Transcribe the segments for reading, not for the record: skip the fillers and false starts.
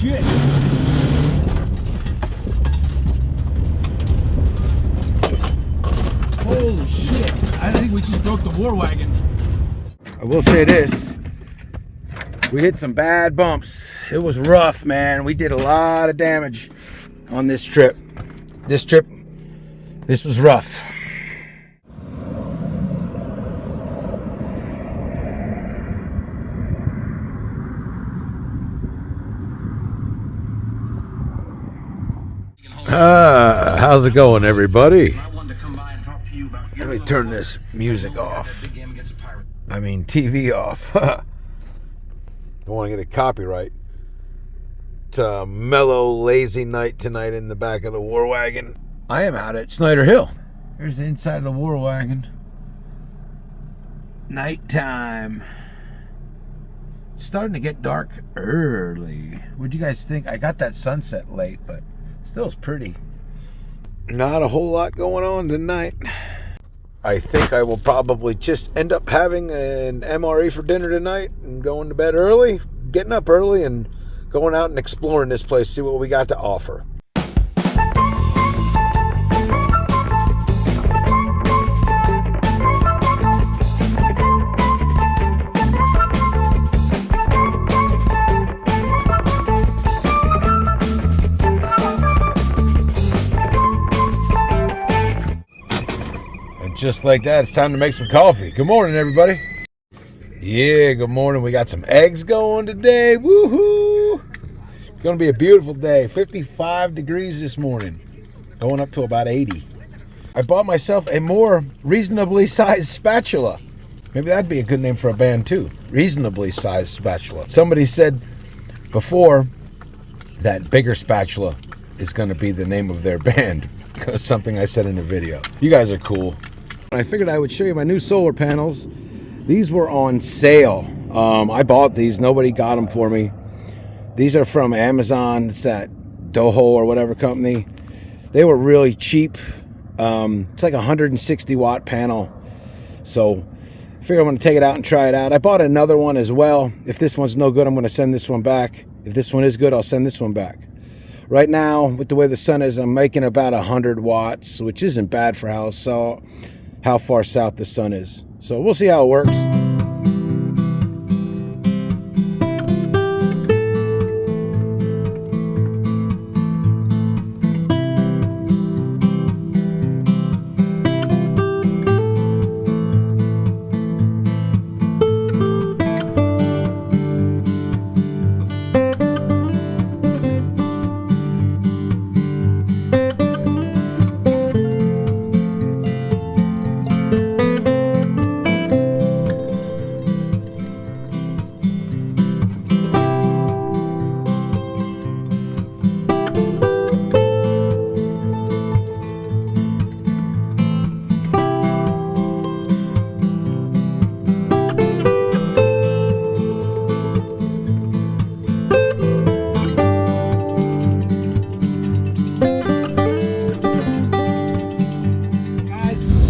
shit. Holy shit. I think we just broke the war wagon. I will say this. We hit some bad bumps. It was rough, man. We did a lot of damage on this trip. This was rough. How's it going, everybody? Let me turn this music off. I mean, TV off. Don't want to get a copyright. It's a mellow, lazy night tonight in the back of the war wagon. I am out at Snyder Hill. Here's the inside of the war wagon. Nighttime. It's starting to get dark early. What'd you guys think? I got that sunset late, but still it's pretty. Not a whole lot going on tonight. I think I will probably just end up having an MRE for dinner tonight and going to bed early, getting up early and going out and exploring this place, see what we got to offer. Just like that, it's time to make some coffee. Good morning, everybody. Yeah, good morning. We got some eggs going today. Woohoo! It's going to be a beautiful day. 55 degrees this morning. Going up to about 80. I bought myself a more reasonably sized spatula. Maybe that'd be a good name for a band too. Reasonably sized spatula. Somebody said before that bigger spatula is going to be the name of their band. Because something I said in a video. You guys are cool. I figured I would show you my new solar panels. These were on sale. I bought these. Nobody got them for me. These are from Amazon. It's that Doho or whatever company. They were really cheap. It's like a 160 watt panel. So I figured I'm going to take it out and try it out. I bought another one as well. If this one's no good, I'm going to send this one back. If this one is good, I'll send this one back. Right now, with the way the sun is, I'm making about 100 watts, which isn't bad for how far south the sun is. So we'll see how it works.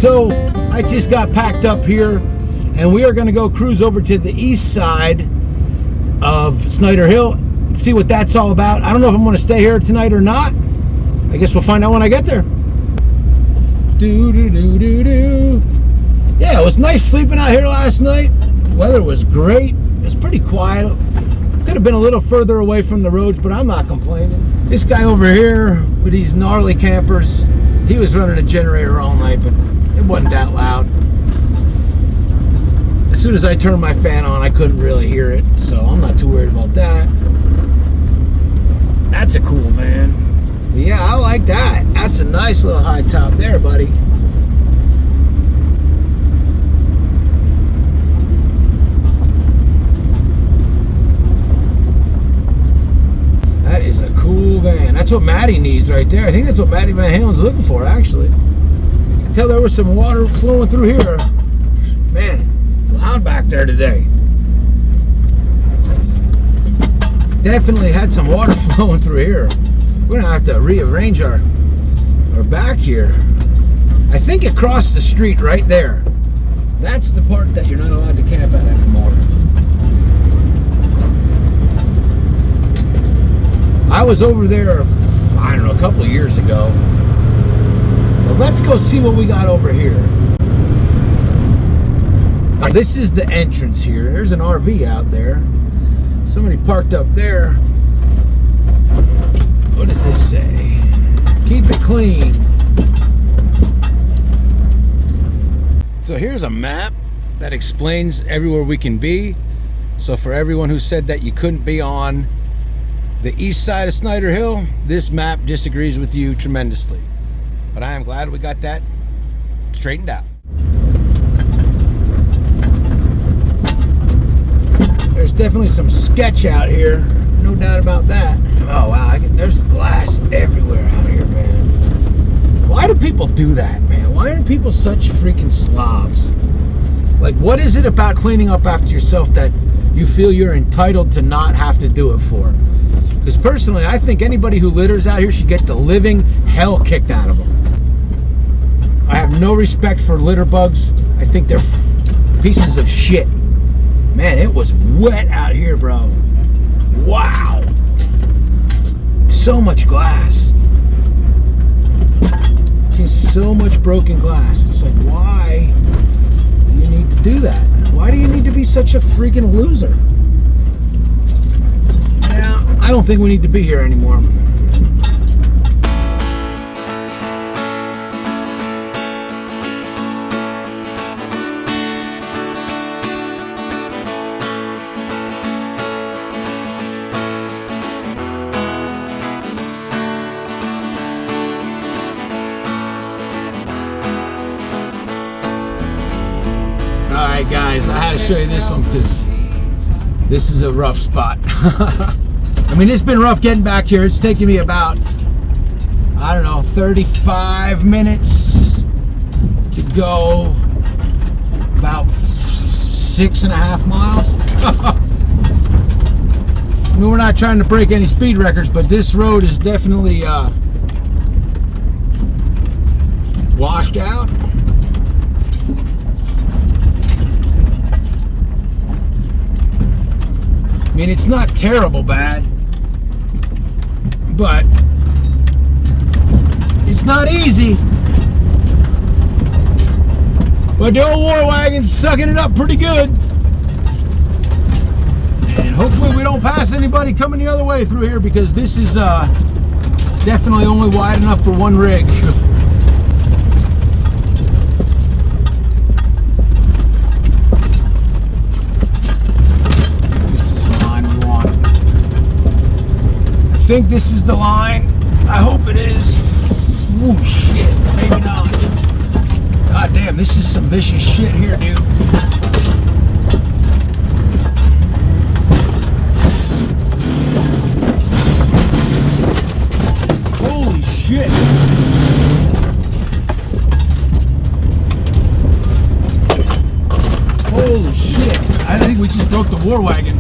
So I just got packed up here and we are going to go cruise over to the east side of Snyder Hill and see what that's all about. I don't know if I'm going to stay here tonight or not. I guess we'll find out when I get there. Yeah, it was nice sleeping out here last night. The weather was great. It was pretty quiet. Could have been a little further away from the roads, but I'm not complaining. This guy over here with these gnarly campers, he was running a generator all night, but it wasn't that loud. As soon as I turned my fan on, I couldn't really hear it, so I'm not too worried about that. That's a cool van. But yeah, I like that. That's a nice little high top there, buddy. That is a cool van. That's what Maddie needs right there. I think that's what Maddie Van Halen's looking for, actually. You can tell there was some water flowing through here. Man, it's loud back there today. Definitely had some water flowing through here. We're gonna have to rearrange our back here. I think it crossed the street right there. That's the part that you're not allowed to camp at anymore. was over there, I don't know, a couple of years ago. But let's go see what we got over here. Now, this is the entrance here. There's an RV out there. Somebody parked up there. What does this say? Keep it clean. So here's a map that explains everywhere we can be. So for everyone who said that you couldn't be on the east side of Snyder Hill, this map disagrees with you tremendously. But I am glad we got that straightened out. There's definitely some sketch out here, no doubt about that. Oh wow, there's glass everywhere out here, man. Why do people do that, man? Why are people such freaking slobs? Like, what is it about cleaning up after yourself that you feel you're entitled to not have to do it for? Because personally, I think anybody who litters out here should get the living hell kicked out of them. I have no respect for litter bugs. I think they're pieces of shit. Man, it was wet out here, bro. Wow. So much glass. Just so much broken glass. It's like, why do you need to do that? Why do you need to be such a freaking loser? Yeah, I don't think we need to be here anymore. Alright guys, I had to show you this one because this is a rough spot. I mean, it's been rough getting back here. It's taken me about, I don't know, 35 minutes to go about 6.5 miles. I mean, we're not trying to break any speed records, but this road is definitely washed out. I mean, it's not terrible bad, but it's not easy. But the old war wagon's sucking it up pretty good. And hopefully we don't pass anybody coming the other way through here, because this is definitely only wide enough for one rig. I think this is the line. I hope it is. Ooh, shit, maybe not. God damn, this is some vicious shit here, dude. Holy shit. Holy shit. I think we just broke the war wagon.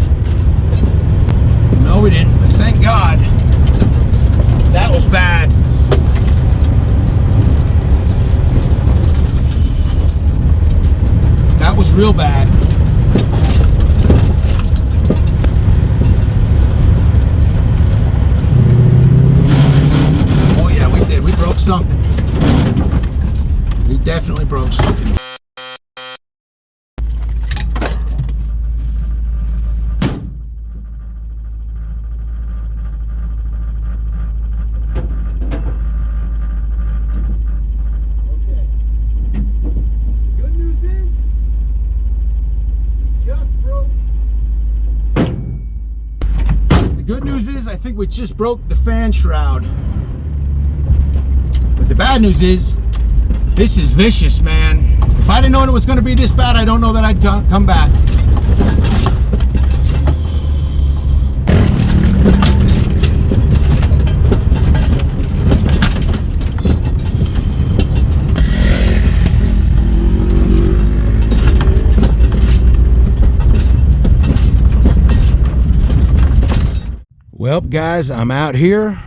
No, we didn't, but thank God. That was bad. That was real bad. Oh yeah, we did. We broke something. We definitely broke something. Good news is, I think we just broke the fan shroud. But the bad news is, this is vicious, man. If I didn't know it was going to be this bad, I don't know that I'd come back. Well, guys, I'm out here.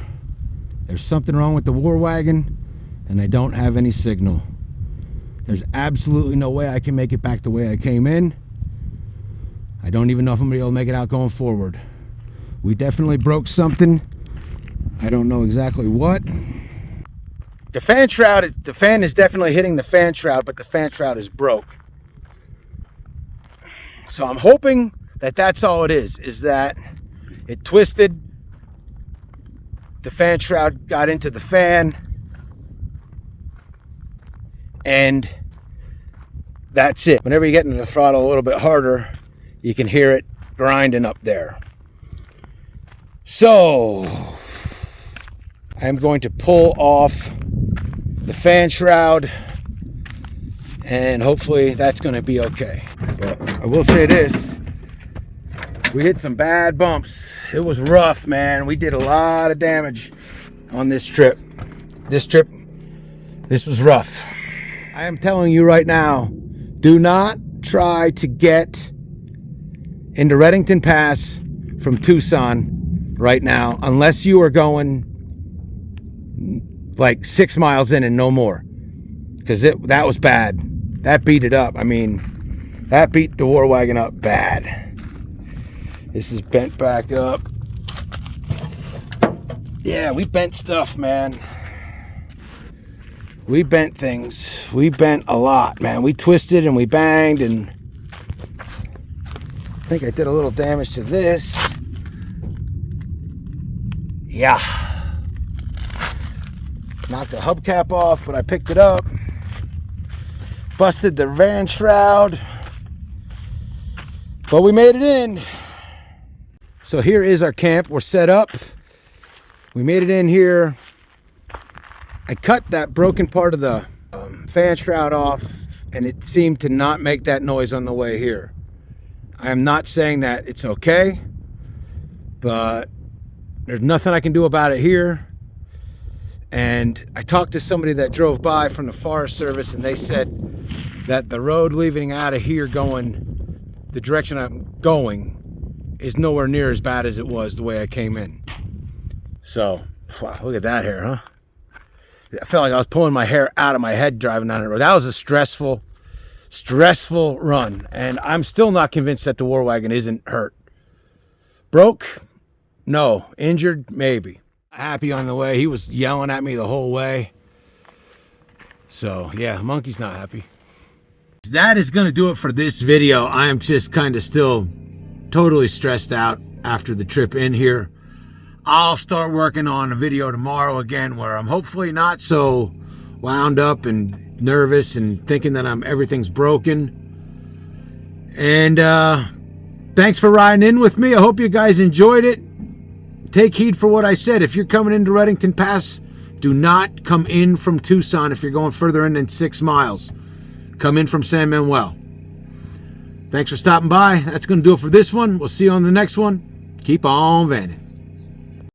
There's something wrong with the war wagon, and I don't have any signal. There's absolutely no way I can make it back the way I came in. I don't even know if I'm gonna be able to make it out going forward. We definitely broke something I don't know exactly what. The fan shroud, the fan is definitely hitting the fan shroud, but the fan shroud is broke. So I'm hoping that that's all it is that it twisted. The fan shroud got into the fan, and that's it. Whenever you get into the throttle a little bit harder, you can hear it grinding up there. So I'm going to pull off the fan shroud, and hopefully that's going to be okay. But I will say this, we hit some bad bumps. It was rough, man. We did a lot of damage on this trip. This was rough. I am telling you right now, do not try to get into Reddington Pass from Tucson right now unless you are going like 6 miles in and no more, because that was bad. That beat it up. I mean, that beat the war wagon up bad. This is bent back up. Yeah, we bent stuff, man. We bent things. We bent a lot, man. We twisted and we banged, and I think I did a little damage to this. Yeah. Knocked the hubcap off, but I picked it up. Busted the van shroud. But we made it in. So here is our camp. We're set up. We made it in here. I cut that broken part of the fan shroud off, and it seemed to not make that noise on the way here. I am not saying that it's okay, but there's nothing I can do about it here. And I talked to somebody that drove by from the Forest Service, and they said that the road leaving out of here going the direction I'm going is nowhere near as bad as it was the way I came in. So, wow, look at that hair, huh? I felt like I was pulling my hair out of my head driving down the road. That was a stressful run. And I'm still not convinced that the war wagon isn't hurt. Broke? No. Injured? Maybe. Happy on the way. He was yelling at me the whole way. So, yeah, Monkey's not happy. That is going to do it for this video. I am just kind of still totally stressed out after the trip in here. I'll start working on a video tomorrow again where I'm hopefully not so wound up and nervous and thinking that everything's broken. And thanks for riding in with me. I hope you guys enjoyed it. Take heed for what I said. If you're coming into Reddington Pass, do not come in from Tucson if you're going further in than 6 miles. Come in from San Manuel. Thanks for stopping by. That's going to do it for this one. We'll see you on the next one. Keep on vanning.